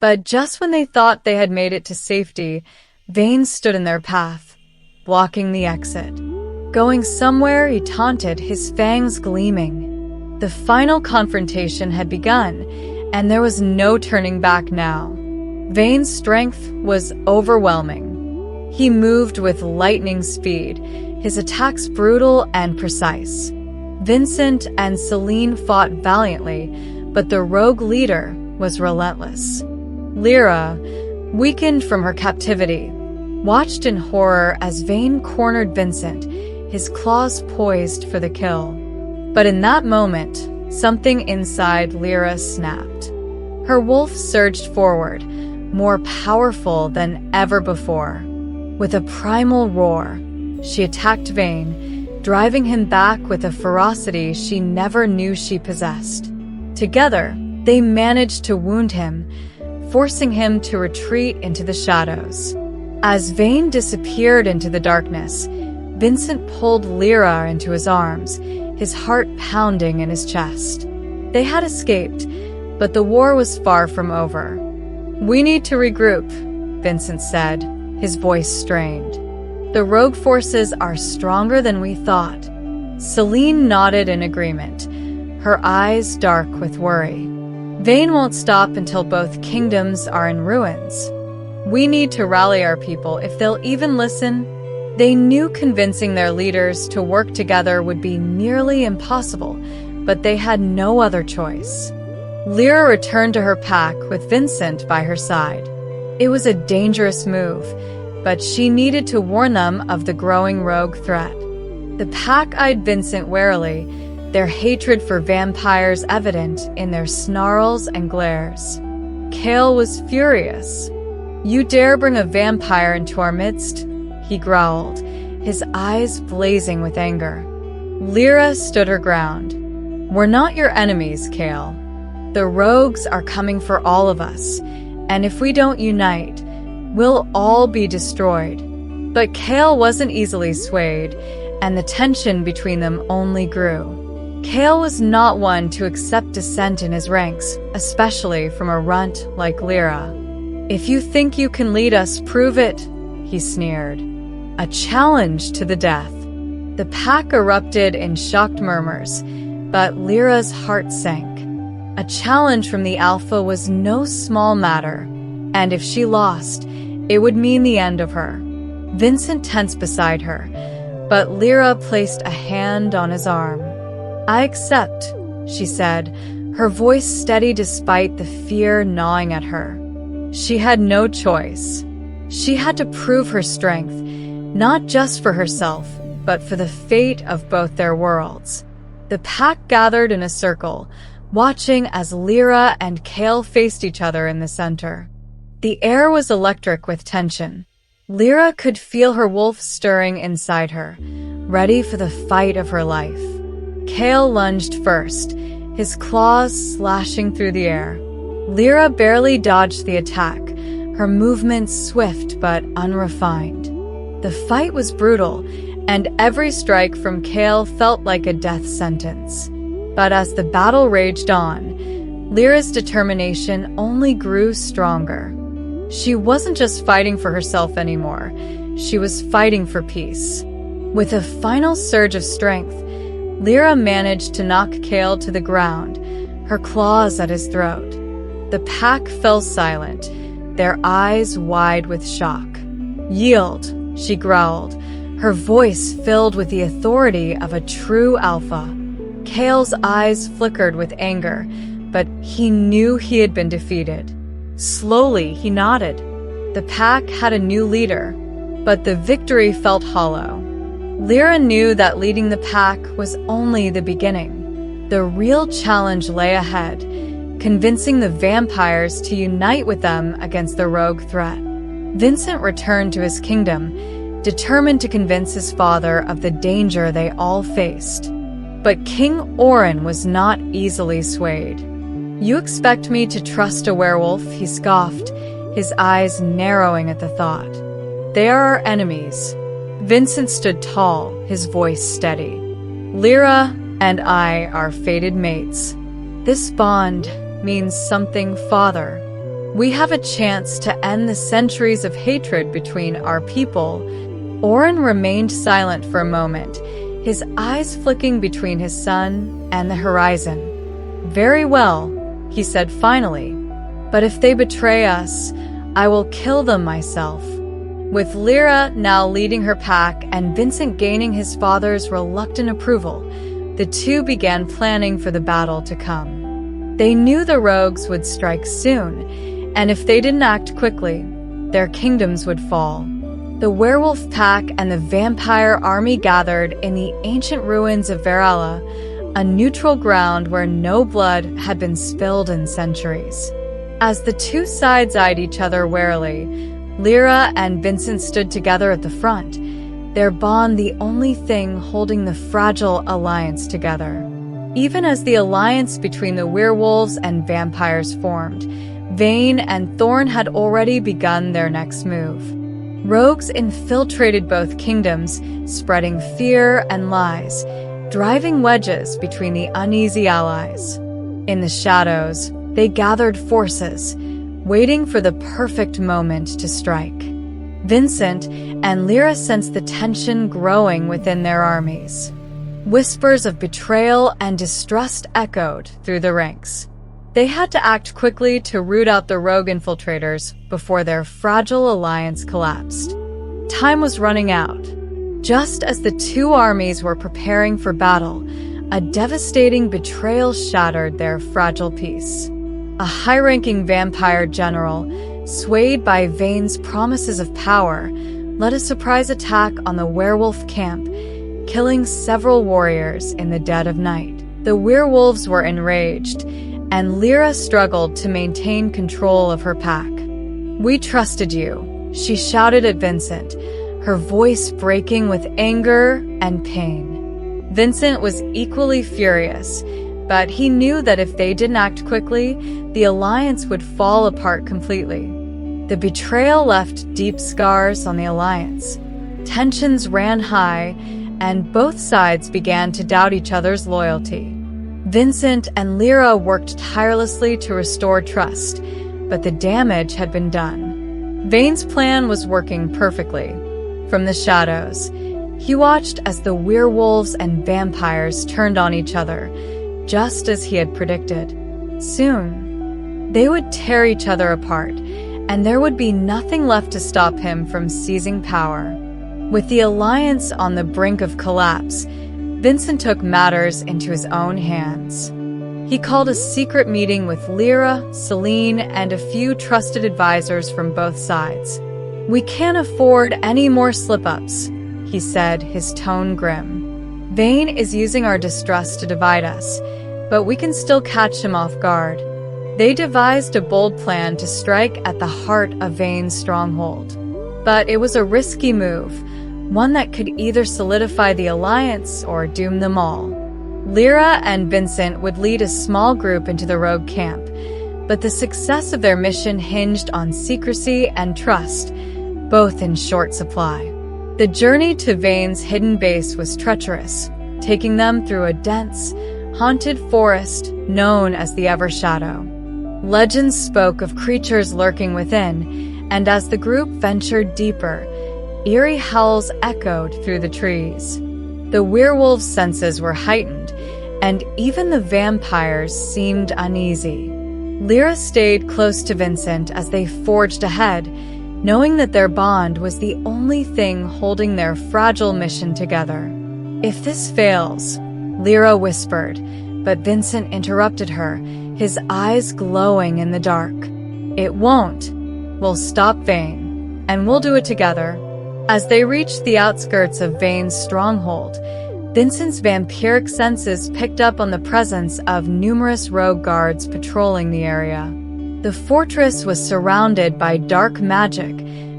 But just when they thought they had made it to safety, Vane stood in their path, blocking the exit. Going somewhere, he taunted, his fangs gleaming. The final confrontation had begun, and there was no turning back now. Vane's strength was overwhelming. He moved with lightning speed, his attacks brutal and precise. Vincent and Celine fought valiantly, but the rogue leader was relentless. Lira, weakened from her captivity, watched in horror as Vane cornered Vincent, his claws poised for the kill. But in that moment, something inside Lira snapped. Her wolf surged forward, more powerful than ever before. With a primal roar, she attacked Vane, driving him back with a ferocity she never knew she possessed. Together, they managed to wound him, forcing him to retreat into the shadows. As Vane disappeared into the darkness, Vincent pulled Lira into his arms, his heart pounding in his chest. They had escaped, but the war was far from over. "We need to regroup," Vincent said, his voice strained. "The rogue forces are stronger than we thought." Celine nodded in agreement, her eyes dark with worry. "Vane won't stop until both kingdoms are in ruins. We need to rally our people if they'll even listen." They knew convincing their leaders to work together would be nearly impossible, but they had no other choice. Lira returned to her pack with Vincent by her side. It was a dangerous move, but she needed to warn them of the growing rogue threat. The pack eyed Vincent warily, their hatred for vampires evident in their snarls and glares. Kale was furious. "You dare bring a vampire into our midst?" he growled, his eyes blazing with anger. Lira stood her ground. "We're not your enemies, Kale. The rogues are coming for all of us, and if we don't unite, we'll all be destroyed." But Kale wasn't easily swayed, and the tension between them only grew. Kale was not one to accept dissent in his ranks, especially from a runt like Lira. "If you think you can lead us, prove it," he sneered. A challenge to the death. The pack erupted in shocked murmurs, but Lira's heart sank. A challenge from the Alpha was no small matter, and if she lost, it would mean the end of her. Vincent tensed beside her, but Lira placed a hand on his arm. "I accept," she said, her voice steady despite the fear gnawing at her. She had no choice. She had to prove her strength, not just for herself, but for the fate of both their worlds. The pack gathered in a circle, watching as Lira and Kale faced each other in the center. The air was electric with tension. Lira could feel her wolf stirring inside her, ready for the fight of her life. Kale lunged first, his claws slashing through the air. Lira barely dodged the attack, her movements swift but unrefined. The fight was brutal, and every strike from Kale felt like a death sentence. But as the battle raged on, Lira's determination only grew stronger. She wasn't just fighting for herself anymore, she was fighting for peace. With a final surge of strength, Lira managed to knock Kale to the ground, her claws at his throat. The pack fell silent, their eyes wide with shock. "Yield," she growled, her voice filled with the authority of a true alpha. Kale's eyes flickered with anger, but he knew he had been defeated. Slowly, he nodded. The pack had a new leader, but the victory felt hollow. Lira knew that leading the pack was only the beginning. The real challenge lay ahead, convincing the vampires to unite with them against the rogue threat. Vincent returned to his kingdom, determined to convince his father of the danger they all faced. But King Oren was not easily swayed. "You expect me to trust a werewolf?" he scoffed, his eyes narrowing at the thought. "They are our enemies." Vincent stood tall, his voice steady. "Lira and I are fated mates. This bond means something, Father." We have a chance to end the centuries of hatred between our people." Oren remained silent for a moment, his eyes flicking between his son and the horizon. "Very well," he said finally. "But if they betray us, I will kill them myself." With Lira now leading her pack and Vincent gaining his father's reluctant approval, the two began planning for the battle to come. They knew the rogues would strike soon, and if they didn't act quickly, their kingdoms would fall. The werewolf pack and the vampire army gathered in the ancient ruins of Valhalla, a neutral ground where no blood had been spilled in centuries. As the two sides eyed each other warily, Lira and Vincent stood together at the front, their bond the only thing holding the fragile alliance together. Even as the alliance between the werewolves and vampires formed, Vane and Thorn had already begun their next move. Rogues infiltrated both kingdoms, spreading fear and lies, driving wedges between the uneasy allies. In the shadows, they gathered forces, waiting for the perfect moment to strike. Vincent and Lira sensed the tension growing within their armies. Whispers of betrayal and distrust echoed through the ranks. They had to act quickly to root out the rogue infiltrators before their fragile alliance collapsed. Time was running out. Just as the two armies were preparing for battle, a devastating betrayal shattered their fragile peace. A high-ranking vampire general, swayed by Vane's promises of power, led a surprise attack on the werewolf camp, killing several warriors in the dead of night. The werewolves were enraged, and Lira struggled to maintain control of her pack. "We trusted you," she shouted at Vincent, her voice breaking with anger and pain. Vincent was equally furious, but he knew that if they didn't act quickly, the alliance would fall apart completely. The betrayal left deep scars on the alliance. Tensions ran high, and both sides began to doubt each other's loyalty. Vincent and Lira worked tirelessly to restore trust, but the damage had been done. Vane's plan was working perfectly. From the shadows, he watched as the werewolves and vampires turned on each other, just as he had predicted. Soon, they would tear each other apart, and there would be nothing left to stop him from seizing power. With the alliance on the brink of collapse, Vincent took matters into his own hands. He called a secret meeting with Lira, Celine, and a few trusted advisors from both sides. "We can't afford any more slip-ups," he said, his tone grim. "Vane is using our distrust to divide us, but we can still catch him off guard." They devised a bold plan to strike at the heart of Vane's stronghold. But it was a risky move, one that could either solidify the alliance or doom them all. Lira and Vincent would lead a small group into the rogue camp, but the success of their mission hinged on secrecy and trust, both in short supply. The journey to Vane's hidden base was treacherous, taking them through a dense, haunted forest known as the Evershadow. Legends spoke of creatures lurking within, and as the group ventured deeper, eerie howls echoed through the trees. The werewolves' senses were heightened, and even the vampires seemed uneasy. Lira stayed close to Vincent as they forged ahead, knowing that their bond was the only thing holding their fragile mission together. "If this fails," Lira whispered, but Vincent interrupted her, his eyes glowing in the dark. "It won't. We'll stop Vane, and we'll do it together." As they reached the outskirts of Vane's stronghold, Vincent's vampiric senses picked up on the presence of numerous rogue guards patrolling the area. The fortress was surrounded by dark magic,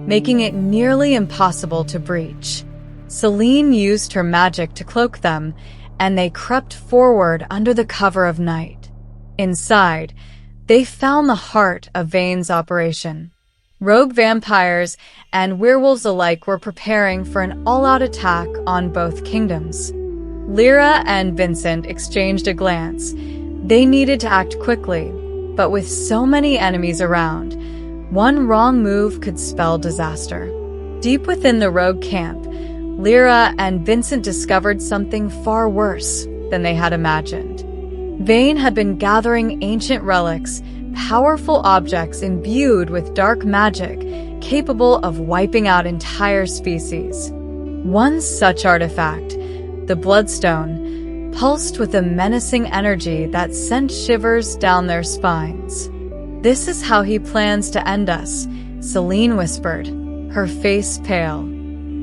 making it nearly impossible to breach. Celine used her magic to cloak them, and they crept forward under the cover of night. Inside, they found the heart of Vane's operation. Rogue vampires and werewolves alike were preparing for an all-out attack on both kingdoms. Lira and Vincent exchanged a glance. They needed to act quickly, But with so many enemies around, one wrong move could spell disaster. Deep within the rogue camp, Lira and Vincent discovered something far worse than they had imagined. Vane had been gathering ancient relics, powerful objects imbued with dark magic, capable of wiping out entire species. One such artifact, the Bloodstone, pulsed with a menacing energy that sent shivers down their spines. "This is how he plans to end us," Celine whispered, her face pale.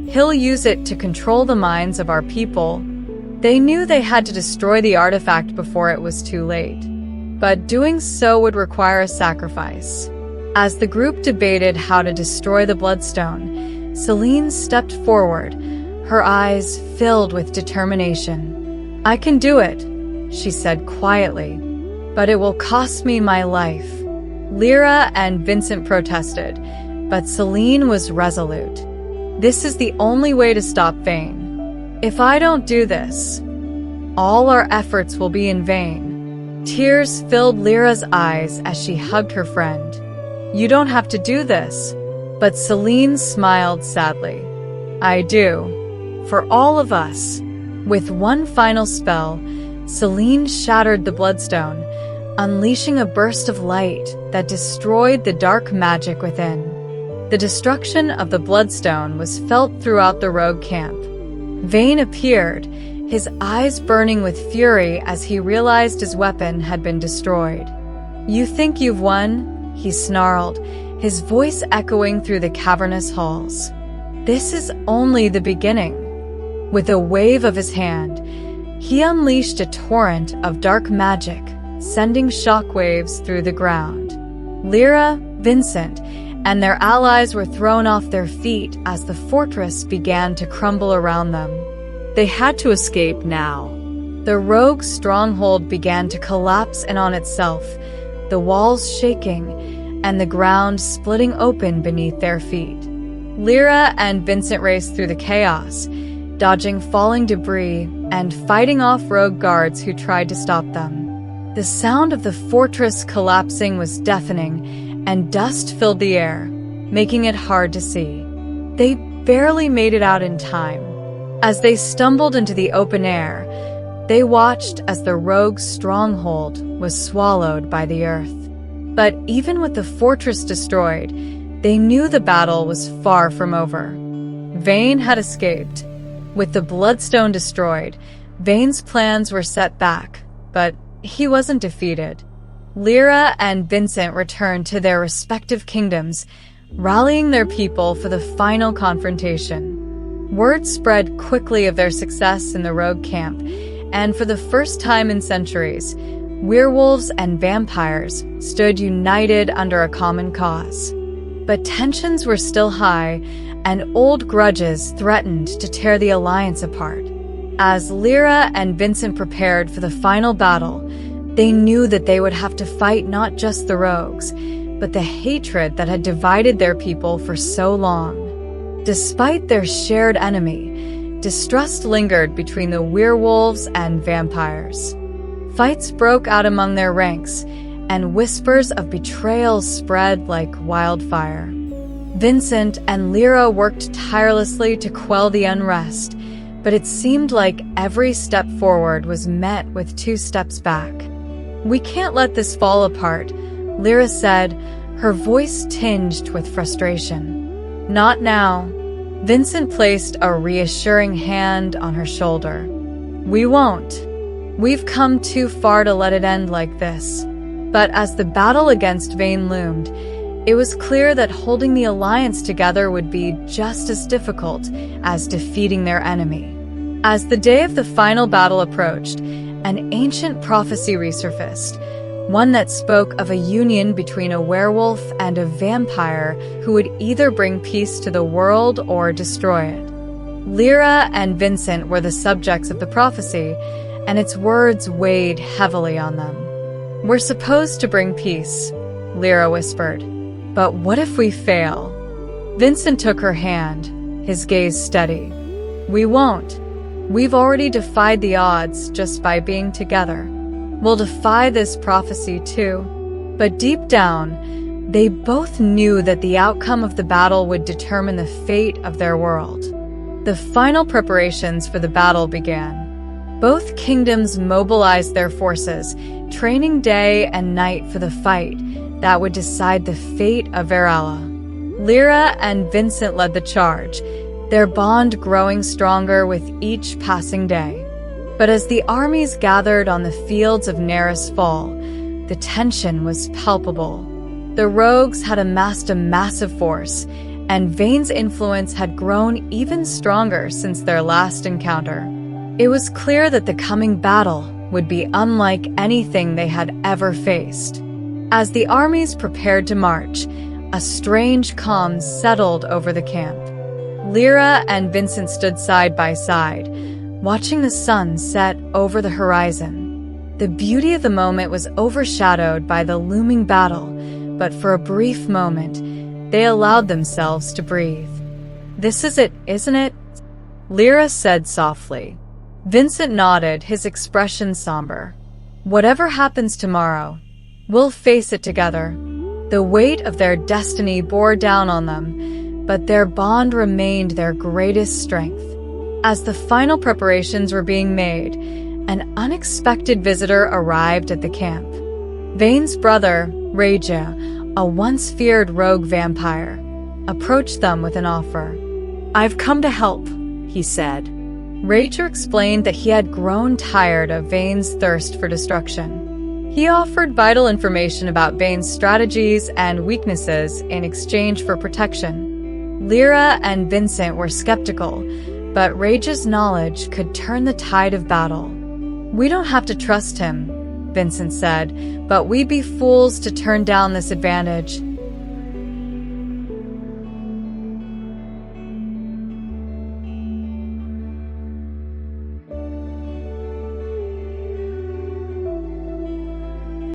"He'll use it to control the minds of our people." They knew they had to destroy the artifact before it was too late, but doing so would require a sacrifice. As the group debated how to destroy the Bloodstone, Celine stepped forward, her eyes filled with determination. "I can do it," she said quietly, "but it will cost me my life." Lira and Vincent protested, but Celine was resolute. "This is the only way to stop Vane. If I don't do this, all our efforts will be in vain." Tears filled Lyra's eyes as she hugged her friend. "You don't have to do this." But Celine smiled sadly. "I do. For all of us." With one final spell, Celine shattered the Bloodstone, unleashing a burst of light that destroyed the dark magic within. The destruction of the Bloodstone was felt throughout the rogue camp. Vane appeared, his eyes burning with fury as he realized his weapon had been destroyed. "You think you've won?" he snarled, his voice echoing through the cavernous halls. "This is only the beginning." With a wave of his hand, he unleashed a torrent of dark magic, sending shockwaves through the ground. Lira, Vincent, and their allies were thrown off their feet as the fortress began to crumble around them. They had to escape now. The rogue stronghold began to collapse in on itself, the walls shaking and the ground splitting open beneath their feet. Lira and Vincent raced through the chaos, dodging falling debris and fighting off rogue guards who tried to stop them. The sound of the fortress collapsing was deafening, and dust filled the air, making it hard to see. They barely made it out in time. As they stumbled into the open air, they watched as the rogue's stronghold was swallowed by the earth. But even with the fortress destroyed, they knew the battle was far from over. Vane had escaped. With the Bloodstone destroyed, Vane's plans were set back, but he wasn't defeated. Lira and Vincent returned to their respective kingdoms, rallying their people for the final confrontation. Word spread quickly of their success in the rogue camp, and for the first time in centuries, werewolves and vampires stood united under a common cause. But tensions were still high, and old grudges threatened to tear the alliance apart. As Lira and Vincent prepared for the final battle, they knew that they would have to fight not just the rogues, but the hatred that had divided their people for so long. Despite their shared enemy, distrust lingered between the werewolves and vampires. Fights broke out among their ranks, and whispers of betrayal spread like wildfire. Vincent and Lira worked tirelessly to quell the unrest, but it seemed like every step forward was met with 2 steps back. "We can't let this fall apart," Lira said, her voice tinged with frustration. "Not now." Vincent placed a reassuring hand on her shoulder. "We won't. We've come too far to let it end like this." But as the battle against Vane loomed, it was clear that holding the alliance together would be just as difficult as defeating their enemy. As the day of the final battle approached, an ancient prophecy resurfaced, one that spoke of a union between a werewolf and a vampire who would either bring peace to the world or destroy it. Lira and Vincent were the subjects of the prophecy, and its words weighed heavily on them. "We're supposed to bring peace," Lira whispered. "But what if we fail?" Vincent took her hand, his gaze steady. "We won't. We've already defied the odds just by being together. We'll defy this prophecy too." But deep down, they both knew that the outcome of the battle would determine the fate of their world. The final preparations for the battle began. Both kingdoms mobilized their forces, training day and night for the fight that would decide the fate of Valhalla. Lira and Vincent led the charge, their bond growing stronger with each passing day. But as the armies gathered on the fields of Neris Fall, the tension was palpable. The rogues had amassed a massive force, and Vane's influence had grown even stronger since their last encounter. It was clear that the coming battle would be unlike anything they had ever faced. As the armies prepared to march, a strange calm settled over the camp. Lira and Vincent stood side by side, watching the sun set over the horizon. The beauty of the moment was overshadowed by the looming battle, but for a brief moment, they allowed themselves to breathe. "This is it, isn't it?" Lira said softly. Vincent nodded, his expression somber. "Whatever happens tomorrow, we'll face it together." The weight of their destiny bore down on them, but their bond remained their greatest strength. As the final preparations were being made, an unexpected visitor arrived at the camp. Vane's brother, Raja, a once feared rogue vampire, approached them with an offer. "I've come to help," he said. Raja explained that he had grown tired of Vane's thirst for destruction. He offered vital information about Vane's strategies and weaknesses in exchange for protection. Lira and Vincent were skeptical, but Raja's knowledge could turn the tide of battle. "We don't have to trust him," Vincent said, "but we'd be fools to turn down this advantage."